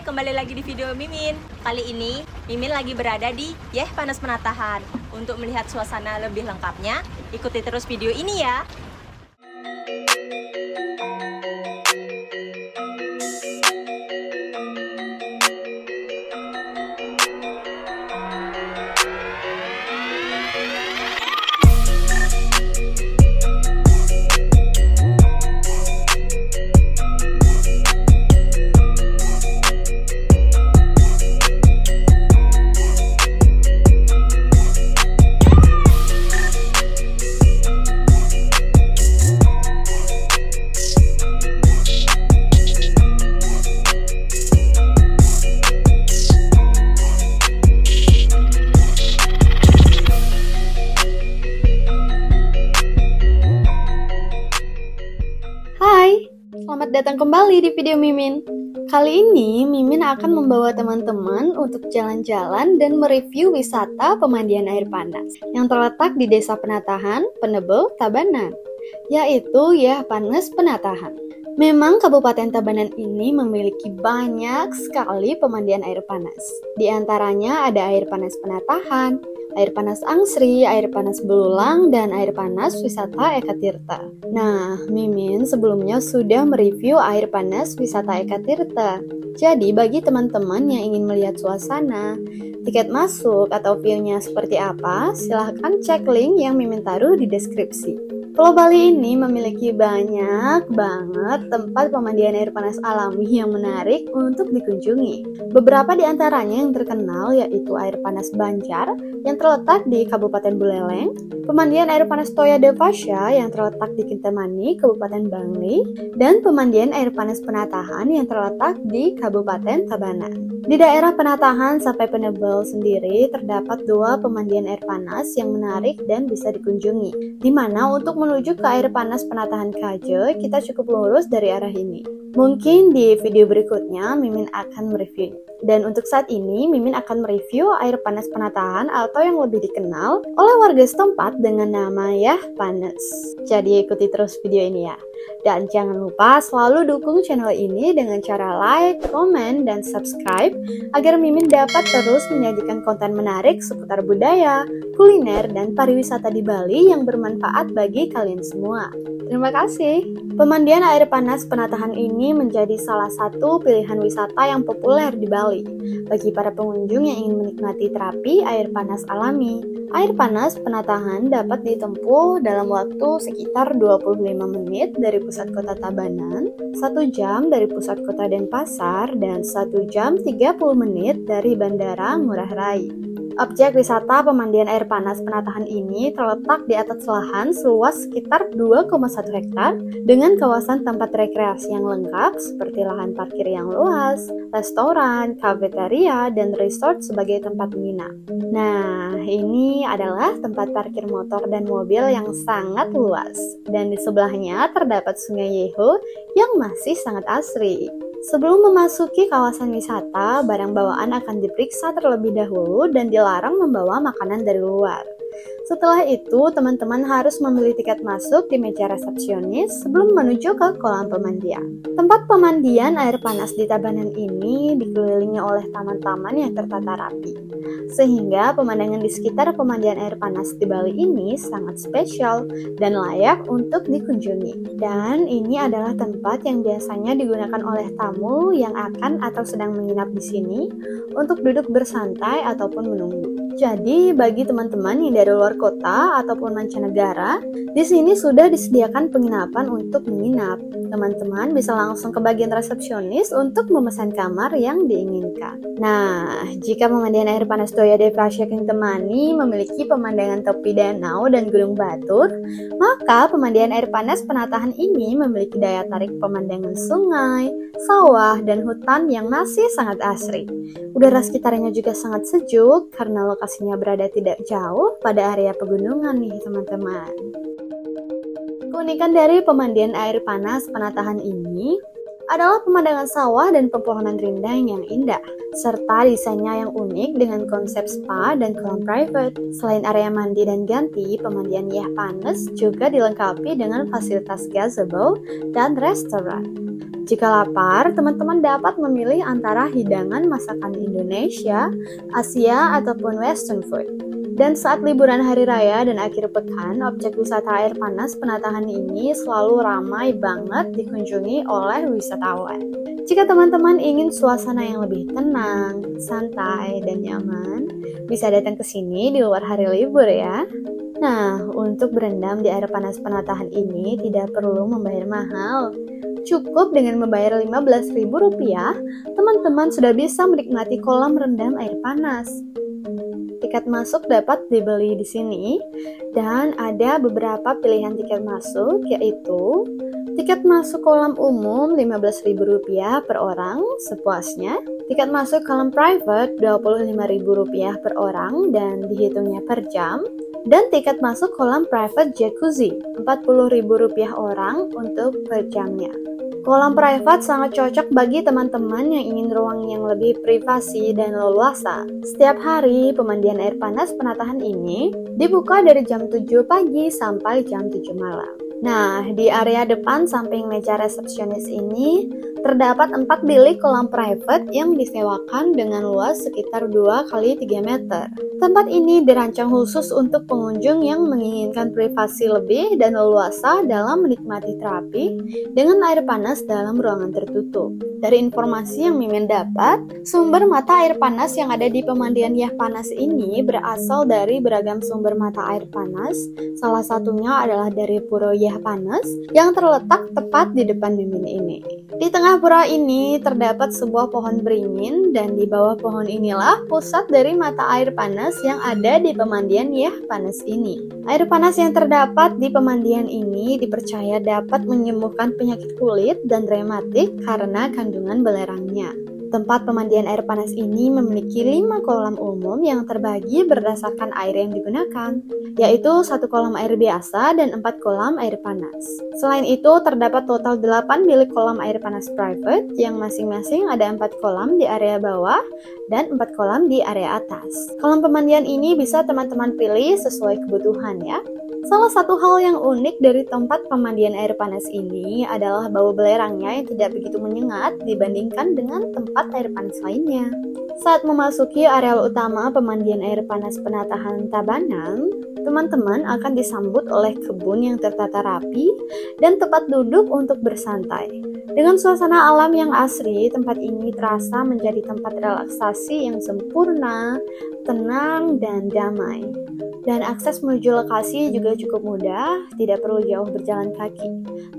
kembali lagi di video Mimin. Kali ini Mimin lagi berada di Yeh Panas Penatahan. Untuk melihat suasana lebih lengkapnya, ikuti terus video ini ya. Selamat datang kembali di video Mimin. Kali ini Mimin akan membawa teman-teman untuk jalan-jalan dan mereview wisata pemandian air panas yang terletak di Desa Penatahan, Penebel, Tabanan, yaitu Yeh Panas Penatahan. Memang Kabupaten Tabanan ini memiliki banyak sekali pemandian air panas. Di antaranya ada air panas Penatahan, air panas Angsri, air panas Belulang, dan air panas wisata Eka Tirta. Nah, Mimin sebelumnya sudah mereview air panas wisata Eka Tirta. Jadi, bagi teman-teman yang ingin melihat suasana, tiket masuk atau view-nya seperti apa, silahkan cek link yang Mimin taruh di deskripsi. Pulau Bali ini memiliki banyak banget tempat pemandian air panas alami yang menarik untuk dikunjungi. Beberapa di antaranya yang terkenal yaitu air panas Banjar yang terletak di Kabupaten Buleleng, pemandian air panas Toya Devasya yang terletak di Kintamani, Kabupaten Bangli, dan pemandian air panas Penatahan yang terletak di Kabupaten Tabanan. Di daerah Penatahan sampai Penebel sendiri terdapat dua pemandian air panas yang menarik dan bisa dikunjungi, di mana untuk menuju ke air panas Penatahan Kaje, kita cukup lurus dari arah ini. Mungkin di video berikutnya Mimin akan mereview. Dan untuk saat ini Mimin akan mereview air panas Penatahan atau yang lebih dikenal oleh warga setempat dengan nama Yeh Panas. Jadi ikuti terus video ini ya. Dan jangan lupa selalu dukung channel ini dengan cara like, komen, dan subscribe agar Mimin dapat terus menyajikan konten menarik seputar budaya, kuliner, dan pariwisata di Bali yang bermanfaat bagi kalian semua. Terima kasih. Pemandian air panas Penatahan ini menjadi salah satu pilihan wisata yang populer di Bali bagi para pengunjung yang ingin menikmati terapi air panas alami. Air panas Penatahan dapat ditempuh dalam waktu sekitar 25 menit dari pusat kota Tabanan, 1 jam dari pusat kota Denpasar, dan 1 jam 30 menit dari Bandara Ngurah Rai. Objek wisata pemandian air panas Penatahan ini terletak di atas lahan seluas sekitar 2,1 hektar dengan kawasan tempat rekreasi yang lengkap seperti lahan parkir yang luas, restoran, kafeteria, dan resort sebagai tempat menginap. Nah, ini adalah tempat parkir motor dan mobil yang sangat luas, dan di sebelahnya terdapat Sungai Yeho yang masih sangat asri. Sebelum memasuki kawasan wisata, barang bawaan akan diperiksa terlebih dahulu dan dilarang membawa makanan dari luar. Setelah itu, teman-teman harus membeli tiket masuk di meja resepsionis sebelum menuju ke kolam pemandian. Tempat pemandian air panas di Tabanan ini dikelilingi oleh taman-taman yang tertata rapi, sehingga pemandangan di sekitar pemandian air panas di Bali ini sangat spesial dan layak untuk dikunjungi. Dan ini adalah tempat yang biasanya digunakan oleh tamu yang akan atau sedang menginap di sini untuk duduk bersantai ataupun menunggu. Jadi, bagi teman-teman yang dari luar kota ataupun mancanegara, di sini sudah disediakan penginapan untuk menginap. Teman-teman bisa langsung ke bagian resepsionis untuk memesan kamar yang diinginkan. Nah, jika pemandian air panas Toya Devasya Kintamani memiliki pemandangan tepi danau dan gunung batur, maka pemandian air panas Penatahan ini memiliki daya tarik pemandangan sungai, sawah, dan hutan yang masih sangat asri. Udara sekitarnya juga sangat sejuk karena lokasinya berada tidak jauh pada area pegunungan nih teman-teman. Keunikan dari pemandian air panas Penatahan ini adalah pemandangan sawah dan pepohonan rindang yang indah, serta desainnya yang unik dengan konsep spa dan kolam private. Selain area mandi dan ganti, pemandian Yeh Panas juga dilengkapi dengan fasilitas gazebo dan restoran. Jika lapar, teman-teman dapat memilih antara hidangan masakan Indonesia, Asia, ataupun Western food. Dan saat liburan hari raya dan akhir pekan, objek wisata air panas Penatahan ini selalu ramai banget dikunjungi oleh wisatawan. Jika teman-teman ingin suasana yang lebih tenang, santai, dan nyaman, bisa datang ke sini di luar hari libur ya. Nah, untuk berendam di air panas Penatahan ini tidak perlu membayar mahal. Cukup dengan membayar Rp15.000, teman-teman sudah bisa menikmati kolam rendam air panas. Tiket masuk dapat dibeli di sini dan ada beberapa pilihan tiket masuk, yaitu tiket masuk kolam umum Rp15.000 per orang sepuasnya, tiket masuk kolam private Rp25.000 per orang dan dihitungnya per jam, dan tiket masuk kolam private jacuzzi Rp40.000 orang untuk per jamnya. Kolam private sangat cocok bagi teman-teman yang ingin ruang yang lebih privasi dan leluasa. Setiap hari, pemandian air panas Penatahan ini dibuka dari jam 7 pagi sampai jam 7 malam. Nah, di area depan samping meja resepsionis ini terdapat 4 bilik kolam private yang disewakan dengan luas sekitar 2x3 meter. Tempat ini dirancang khusus untuk pengunjung yang menginginkan privasi lebih dan leluasa dalam menikmati terapi dengan air panas dalam ruangan tertutup. Dari informasi yang Mimin dapat, sumber mata air panas yang ada di pemandian Yeh Panas ini berasal dari beragam sumber mata air panas. Salah satunya adalah dari Pura Yeh Panas yang terletak tepat di depan Mimin ini. Di tengah pura ini terdapat sebuah pohon beringin dan di bawah pohon inilah pusat dari mata air panas yang ada di pemandian Yeh Panas ini. Air panas yang terdapat di pemandian ini dipercaya dapat menyembuhkan penyakit kulit dan rematik karena kandungan belerangnya. Tempat pemandian air panas ini memiliki 5 kolam umum yang terbagi berdasarkan air yang digunakan, yaitu 1 kolam air biasa dan 4 kolam air panas. Selain itu, terdapat total 8 bilik kolam air panas private yang masing-masing ada 4 kolam di area bawah dan 4 kolam di area atas. Kolam pemandian ini bisa teman-teman pilih sesuai kebutuhan ya. Salah satu hal yang unik dari tempat pemandian air panas ini adalah bau belerangnya yang tidak begitu menyengat dibandingkan dengan tempat air panas lainnya. Saat memasuki areal utama pemandian air panas Penatahan Tabanan, teman-teman akan disambut oleh kebun yang tertata rapi dan tempat duduk untuk bersantai. Dengan suasana alam yang asri, tempat ini terasa menjadi tempat relaksasi yang sempurna, tenang, dan damai. Dan akses menuju lokasi juga cukup mudah, tidak perlu jauh berjalan kaki.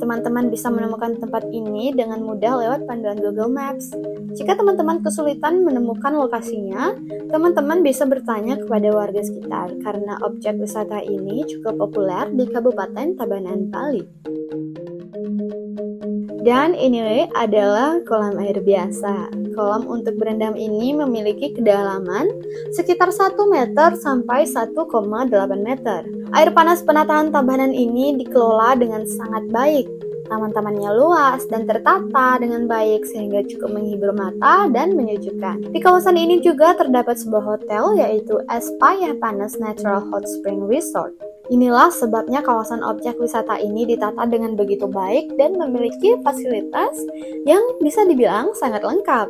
Teman-teman bisa menemukan tempat ini dengan mudah lewat panduan Google Maps. Jika teman-teman kesulitan menemukan lokasinya, teman-teman bisa bertanya kepada warga sekitar karena objek wisata ini cukup populer di Kabupaten Tabanan, Bali. Dan ini adalah kolam air biasa. Kolam untuk berendam ini memiliki kedalaman sekitar 1 meter sampai 1,8 meter. Air panas Penatahan Tabanan ini dikelola dengan sangat baik. Taman-tamannya luas dan tertata dengan baik sehingga cukup menghibur mata dan menyejukkan. Di kawasan ini juga terdapat sebuah hotel yaitu Spa Yeh Panas Natural Hot Spring Resort. Inilah sebabnya kawasan objek wisata ini ditata dengan begitu baik dan memiliki fasilitas yang bisa dibilang sangat lengkap.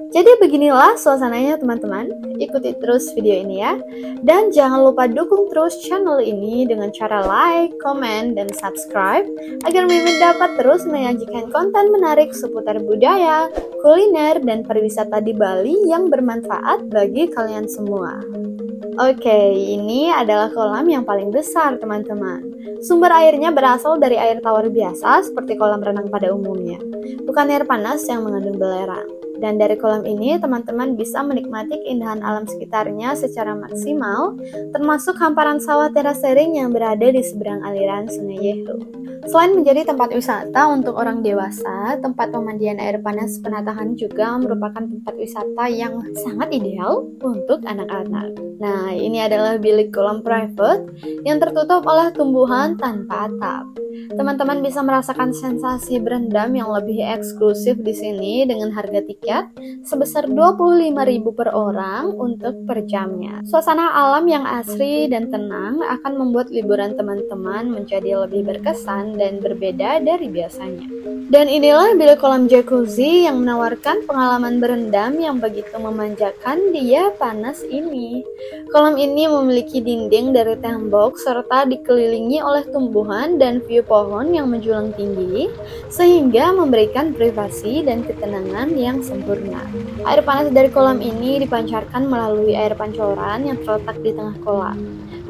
Jadi beginilah suasananya teman-teman, ikuti terus video ini ya. Dan jangan lupa dukung terus channel ini dengan cara like, komen, dan subscribe agar Mimin dapat terus menyajikan konten menarik seputar budaya, kuliner, dan pariwisata di Bali yang bermanfaat bagi kalian semua. Oke, ini adalah kolam yang paling besar teman-teman. Sumber airnya berasal dari air tawar biasa seperti kolam renang pada umumnya, bukan air panas yang mengandung belerang. Dan dari kolam ini teman-teman bisa menikmati keindahan alam sekitarnya secara maksimal, termasuk hamparan sawah terasering yang berada di seberang aliran Sungai Yehu. Selain menjadi tempat wisata untuk orang dewasa, tempat pemandian air panas Penatahan juga merupakan tempat wisata yang sangat ideal untuk anak-anak. Nah, ini adalah bilik kolam private yang tertutup oleh tumbuhan tanpa atap. Teman-teman bisa merasakan sensasi berendam yang lebih eksklusif di sini dengan harga tiket sebesar 25.000 per orang untuk per jamnya. Suasana alam yang asri dan tenang akan membuat liburan teman-teman menjadi lebih berkesan dan berbeda dari biasanya. Dan inilah bilik kolam jacuzzi yang menawarkan pengalaman berendam yang begitu memanjakan dia panas ini. Kolam ini memiliki dinding dari tembok serta dikelilingi oleh tumbuhan dan view pohon yang menjulang tinggi, sehingga memberikan privasi dan ketenangan yang sempurna. Air panas dari kolam ini dipancarkan melalui air pancoran yang terletak di tengah kolam,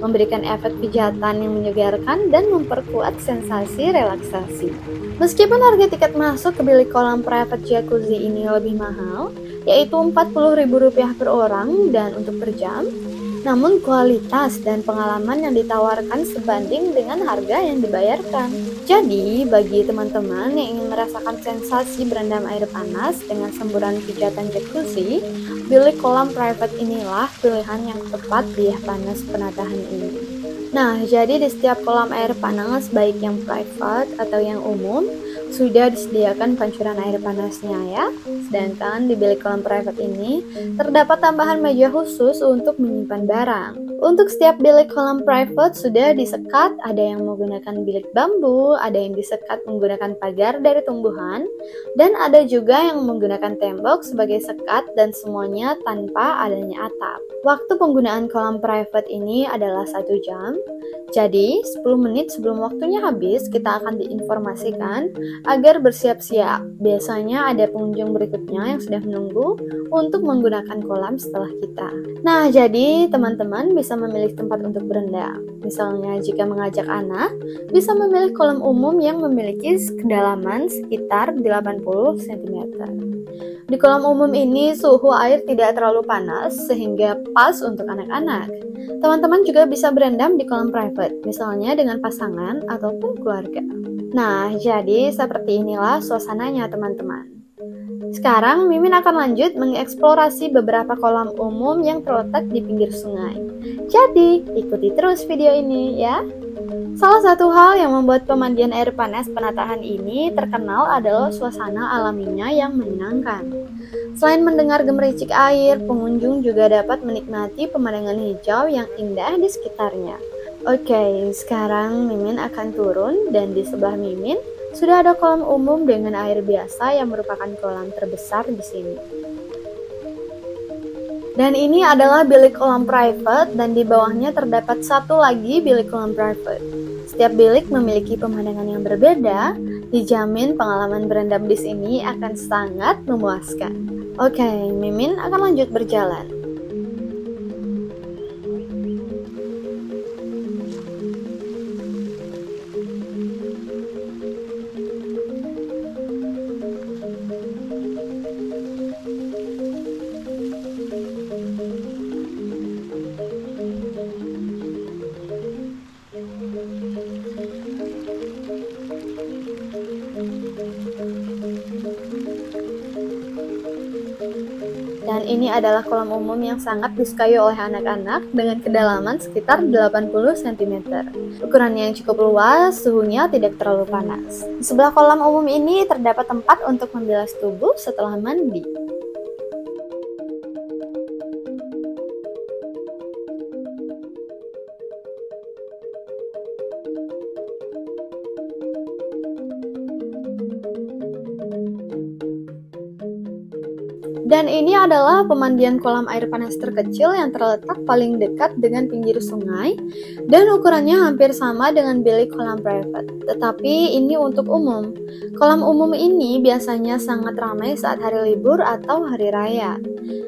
memberikan efek pijatan yang menyegarkan dan memperkuat sensasi relaksasi. Meskipun harga tiket masuk ke bilik kolam private jacuzzi ini lebih mahal, yaitu Rp40.000 per orang dan untuk per jam, namun kualitas dan pengalaman yang ditawarkan sebanding dengan harga yang dibayarkan. Jadi, bagi teman-teman yang ingin merasakan sensasi berendam air panas dengan semburan pijatan jacuzzi, bilik kolam private inilah pilihan yang tepat di panas Penatahan ini. Nah, jadi di setiap kolam air panas, baik yang private atau yang umum, sudah disediakan pancuran air panasnya ya. Sedangkan di bilik kolam private ini, terdapat tambahan meja khusus untuk menyimpan barang. Untuk setiap bilik kolam private sudah disekat, ada yang menggunakan bilik bambu, ada yang disekat menggunakan pagar dari tumbuhan, dan ada juga yang menggunakan tembok sebagai sekat dan semuanya tanpa adanya atap. Waktu penggunaan kolam private ini adalah 1 jam, jadi 10 menit sebelum waktunya habis kita akan diinformasikan agar bersiap-siap. Biasanya ada pengunjung berikutnya yang sudah menunggu untuk menggunakan kolam setelah kita. Nah, jadi teman-teman bisa memilih tempat untuk berendam. Misalnya jika mengajak anak, bisa memilih kolam umum yang memiliki kedalaman sekitar 80 cm. Di kolam umum ini suhu air tidak terlalu panas sehingga pas untuk anak-anak. Teman-teman juga bisa berendam di kolam private, misalnya dengan pasangan ataupun keluarga. Nah, jadi seperti inilah suasananya teman-teman. Sekarang Mimin akan lanjut mengeksplorasi beberapa kolam umum yang terletak di pinggir sungai. Jadi, ikuti terus video ini ya. Salah satu hal yang membuat pemandian air panas Penatahan ini terkenal adalah suasana alaminya yang menyenangkan. Selain mendengar gemericik air, pengunjung juga dapat menikmati pemandangan hijau yang indah di sekitarnya. Oke, sekarang Mimin akan turun dan di sebelah Mimin sudah ada kolam umum dengan air biasa yang merupakan kolam terbesar di sini. Dan ini adalah bilik kolam private dan di bawahnya terdapat satu lagi bilik kolam private. Setiap bilik memiliki pemandangan yang berbeda, dijamin pengalaman berendam di sini akan sangat memuaskan. Oke, Mimin akan lanjut berjalan. Dan ini adalah kolam umum yang sangat disukai oleh anak-anak dengan kedalaman sekitar 80 cm. Ukurannya yang cukup luas, suhunya tidak terlalu panas. Di sebelah kolam umum ini terdapat tempat untuk membilas tubuh setelah mandi. Dan ini adalah pemandian kolam air panas terkecil yang terletak paling dekat dengan pinggir sungai dan ukurannya hampir sama dengan bilik kolam private. Tetapi ini untuk umum. Kolam umum ini biasanya sangat ramai saat hari libur atau hari raya.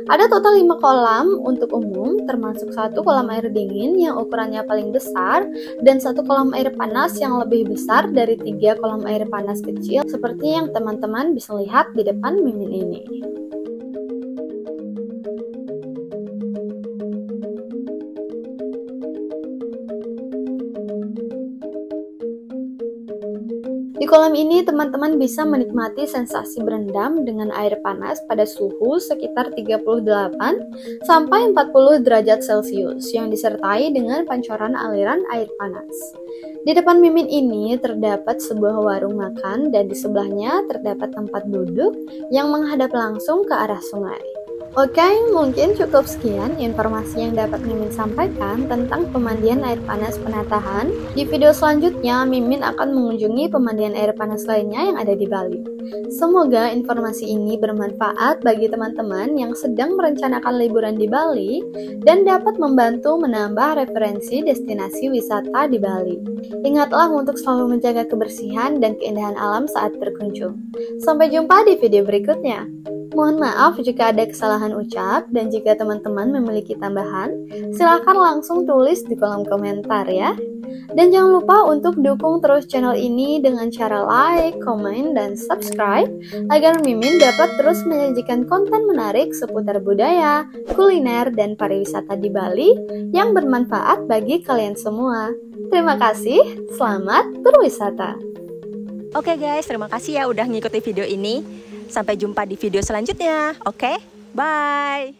Ada total 5 kolam untuk umum, termasuk 1 kolam air dingin yang ukurannya paling besar dan 1 kolam air panas yang lebih besar dari 3 kolam air panas kecil seperti yang teman-teman bisa lihat di depan Mimin ini. kolam ini teman-teman bisa menikmati sensasi berendam dengan air panas pada suhu sekitar 38 sampai 40 derajat Celcius yang disertai dengan pancaran aliran air panas. Di depan Mimin ini terdapat sebuah warung makan dan di sebelahnya terdapat tempat duduk yang menghadap langsung ke arah sungai. Oke, mungkin cukup sekian informasi yang dapat Mimin sampaikan tentang pemandian air panas Penatahan. Di video selanjutnya, Mimin akan mengunjungi pemandian air panas lainnya yang ada di Bali. Semoga informasi ini bermanfaat bagi teman-teman yang sedang merencanakan liburan di Bali dan dapat membantu menambah referensi destinasi wisata di Bali. Ingatlah untuk selalu menjaga kebersihan dan keindahan alam saat berkunjung. Sampai jumpa di video berikutnya. Mohon maaf jika ada kesalahan ucap dan jika teman-teman memiliki tambahan, silakan langsung tulis di kolom komentar ya. Dan jangan lupa untuk dukung terus channel ini dengan cara like, komen, dan subscribe agar Mimin dapat terus menyajikan konten menarik seputar budaya, kuliner, dan pariwisata di Bali yang bermanfaat bagi kalian semua. Terima kasih, selamat berwisata. Oke guys, terima kasih ya udah ngikuti video ini. Sampai jumpa di video selanjutnya. Oke, bye.